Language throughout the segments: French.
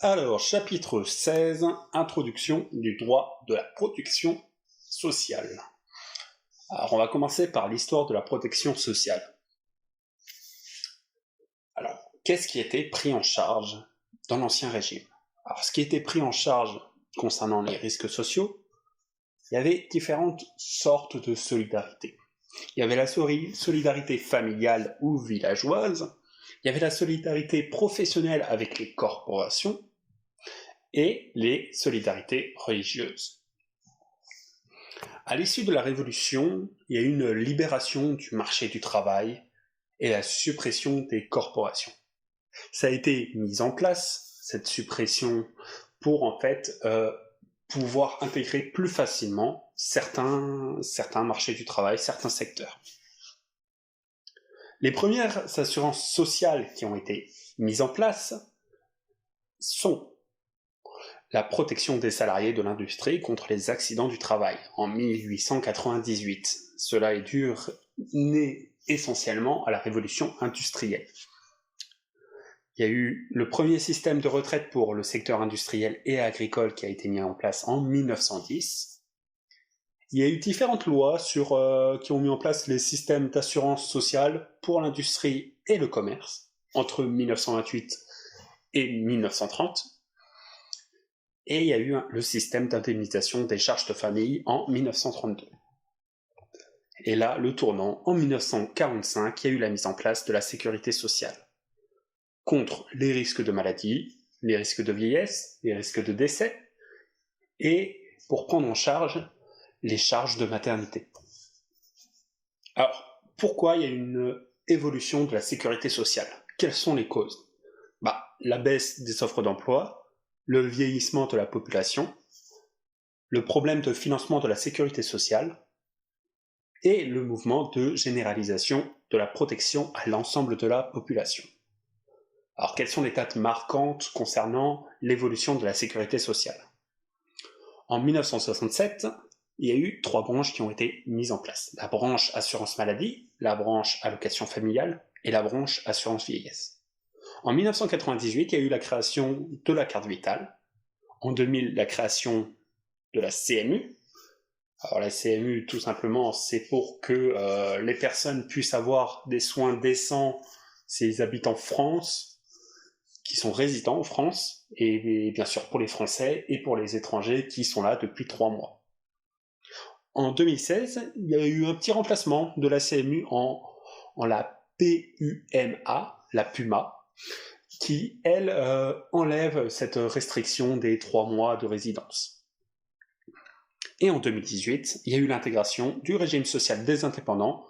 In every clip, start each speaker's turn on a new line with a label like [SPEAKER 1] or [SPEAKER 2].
[SPEAKER 1] Alors, chapitre 16, introduction du droit de la protection sociale. Alors, on va commencer par l'histoire de la protection sociale. Alors, qu'est-ce qui était pris en charge dans l'Ancien Régime? Alors, ce qui était pris en charge concernant les risques sociaux, il y avait différentes sortes de solidarité. Il y avait la solidarité familiale ou villageoise, il y avait la solidarité professionnelle avec les corporations, et les solidarités religieuses. À l'issue de la Révolution, il y a eu une libération du marché du travail et la suppression des corporations. Ça a été mis en place, cette suppression, pour en fait pouvoir intégrer plus facilement certains marchés du travail, certains secteurs. Les premières assurances sociales qui ont été mises en place sont la protection des salariés de l'industrie contre les accidents du travail, en 1898. Cela est né essentiellement à la révolution industrielle. Il y a eu le premier système de retraite pour le secteur industriel et agricole qui a été mis en place en 1910. Il y a eu différentes lois qui ont mis en place les systèmes d'assurance sociale pour l'industrie et le commerce, entre 1928 et 1930. Et il y a eu le système d'indemnisation des charges de famille en 1932. Et là, le tournant, en 1945, il y a eu la mise en place de la sécurité sociale, contre les risques de maladie, les risques de vieillesse, les risques de décès, et pour prendre en charge les charges de maternité. Alors, pourquoi il y a une évolution de la sécurité sociale? Quelles sont les causes? La baisse des offres d'emploi, le vieillissement de la population, le problème de financement de la sécurité sociale et le mouvement de généralisation de la protection à l'ensemble de la population. Alors, quelles sont les dates marquantes concernant l'évolution de la sécurité sociale? En 1967, il y a eu 3 branches qui ont été mises en place. La branche assurance maladie, la branche allocation familiale et la branche assurance vieillesse. En 1998, il y a eu la création de la carte vitale. En 2000, la création de la CMU. Alors la CMU, tout simplement, c'est pour que les personnes puissent avoir des soins décents s'ils habitent en France, qui sont résidents en France, et bien sûr pour les Français et pour les étrangers qui sont là depuis 3 mois. En 2016, il y a eu un petit remplacement de la CMU en la PUMA, la PUMA, qui, elle, enlève cette restriction des 3 mois de résidence. Et en 2018, il y a eu l'intégration du régime social des indépendants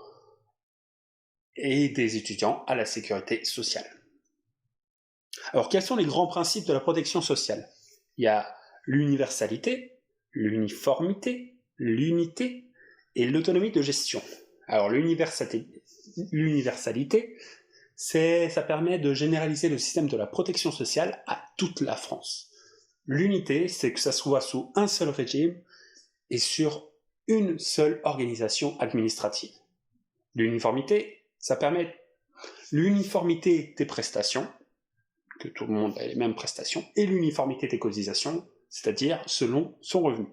[SPEAKER 1] et des étudiants à la sécurité sociale. Alors, quels sont les grands principes de la protection sociale? Il y a l'universalité, l'uniformité, l'unité et l'autonomie de gestion. Alors, l'universalité, ça permet de généraliser le système de la protection sociale à toute la France. L'unité, c'est que ça soit sous un seul régime et sur une seule organisation administrative. L'uniformité, ça permet l'uniformité des prestations, que tout le monde ait les mêmes prestations, et l'uniformité des cotisations, c'est-à-dire selon son revenu.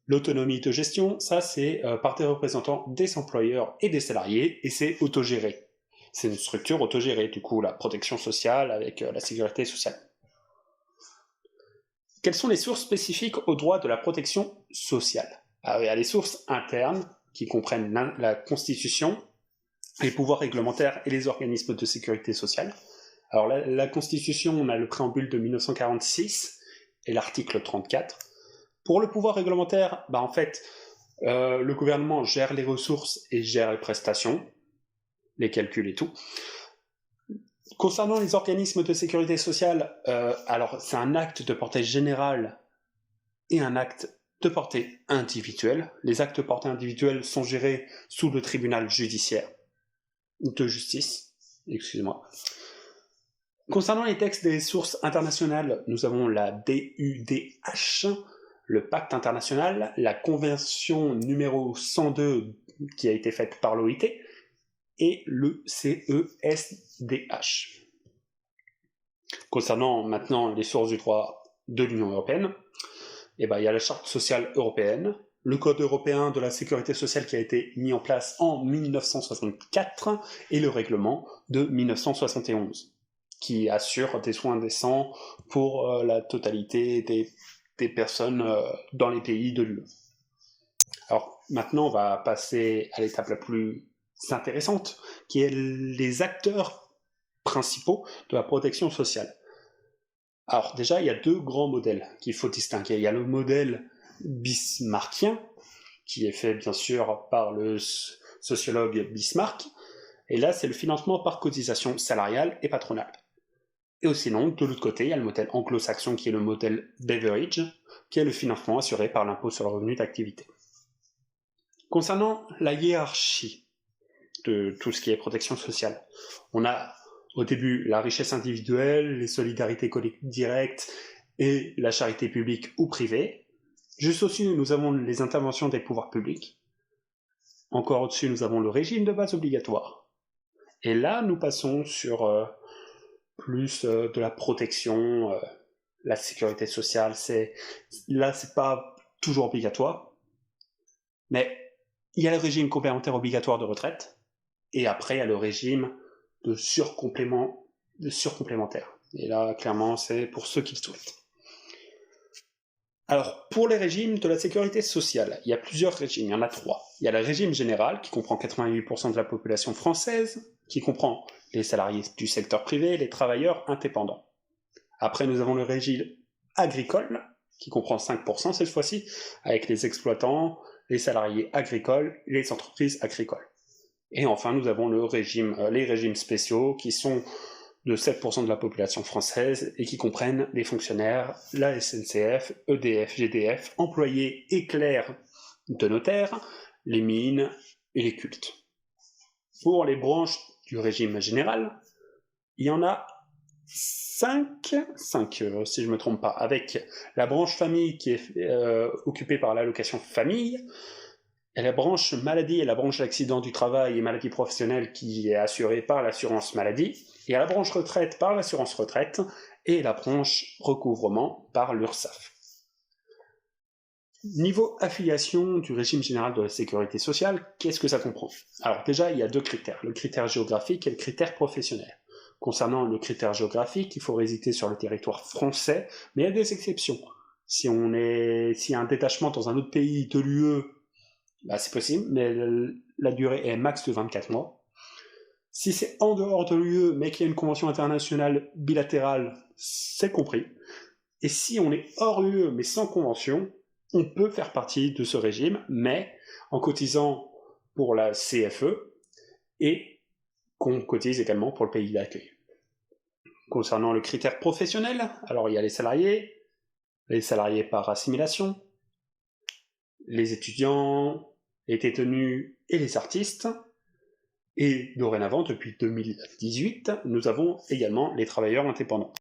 [SPEAKER 1] L'autonomie de gestion, ça c'est par des représentants des employeurs et des salariés, et c'est autogéré. C'est une structure autogérée, du coup, la protection sociale avec la sécurité sociale. Quelles sont les sources spécifiques au droit de la protection sociale? Alors, il y a les sources internes, qui comprennent la Constitution, les pouvoirs réglementaires et les organismes de sécurité sociale. Alors, la Constitution, on a le préambule de 1946 et l'article 34. Pour le pouvoir réglementaire, en fait, le gouvernement gère les ressources et gère les prestations, les calculs et tout. Concernant les organismes de sécurité sociale, alors c'est un acte de portée générale et un acte de portée individuelle. Les actes de portée individuelle sont gérés sous le tribunal judiciaire de justice. Excusez-moi. Concernant les textes des sources internationales, nous avons la DUDH, le pacte international, la convention numéro 102 qui a été faite par l'OIT, et le CESDH. Concernant maintenant les sources du droit de l'Union européenne, il y a la Charte sociale européenne, le Code européen de la sécurité sociale qui a été mis en place en 1964 et le règlement de 1971 qui assure des soins décents pour la totalité des personnes dans les pays de l'UE. Alors maintenant, on va passer à l'étape la plus intéressante, qui est les acteurs principaux de la protection sociale. Alors déjà, il y a deux grands modèles qu'il faut distinguer. Il y a le modèle bismarckien, qui est fait bien sûr par le sociologue Bismarck, et là c'est le financement par cotisation salariale et patronale. Et aussi non, de l'autre côté, il y a le modèle anglo-saxon qui est le modèle Beveridge, qui est le financement assuré par l'impôt sur le revenu d'activité. Concernant la hiérarchie de tout ce qui est protection sociale, on a au début la richesse individuelle, les solidarités collectives directes et la charité publique ou privée. Juste au-dessus, nous avons les interventions des pouvoirs publics. Encore au-dessus, nous avons le régime de base obligatoire. Et là, nous passons sur plus de la protection, la sécurité sociale. Là, c'est pas toujours obligatoire, mais il y a le régime complémentaire obligatoire de retraite, et après, il y a le régime de surcomplémentaire. Et là, clairement, c'est pour ceux qui le souhaitent. Alors, pour les régimes de la sécurité sociale, il y a plusieurs régimes, il y en a 3. Il y a le régime général, qui comprend 88% de la population française, qui comprend les salariés du secteur privé, les travailleurs indépendants. Après, nous avons le régime agricole, qui comprend 5% cette fois-ci, avec les exploitants, les salariés agricoles et les entreprises agricoles. Et enfin, nous avons les régimes spéciaux, qui sont de 7% de la population française et qui comprennent les fonctionnaires, la SNCF, EDF, GDF, employés et clercs de notaires, les mines et les cultes. Pour les branches du régime général, il y en a 5 si je ne me trompe pas, avec la branche famille qui est occupée par l'allocation famille, et la branche maladie et la branche accident du travail et maladie professionnelle qui est assurée par l'assurance maladie, et à la branche retraite par l'assurance retraite, et la branche recouvrement par l'URSSAF. Niveau affiliation du régime général de la sécurité sociale, qu'est-ce que ça comprend? Alors déjà, il y a 2 critères, le critère géographique et le critère professionnel. Concernant le critère géographique, il faut résider sur le territoire français, mais il y a des exceptions. S'il y a un détachement dans un autre pays de l'UE, c'est possible, mais la durée est max de 24 mois. Si c'est en dehors de l'UE, mais qu'il y a une convention internationale bilatérale, c'est compris. Et si on est hors UE, mais sans convention, on peut faire partie de ce régime, mais en cotisant pour la CFE, et qu'on cotise également pour le pays d'accueil. Concernant le critère professionnel, alors il y a les salariés par assimilation, les étudiants, les détenus et les artistes, et dorénavant, depuis 2018, nous avons également les travailleurs indépendants.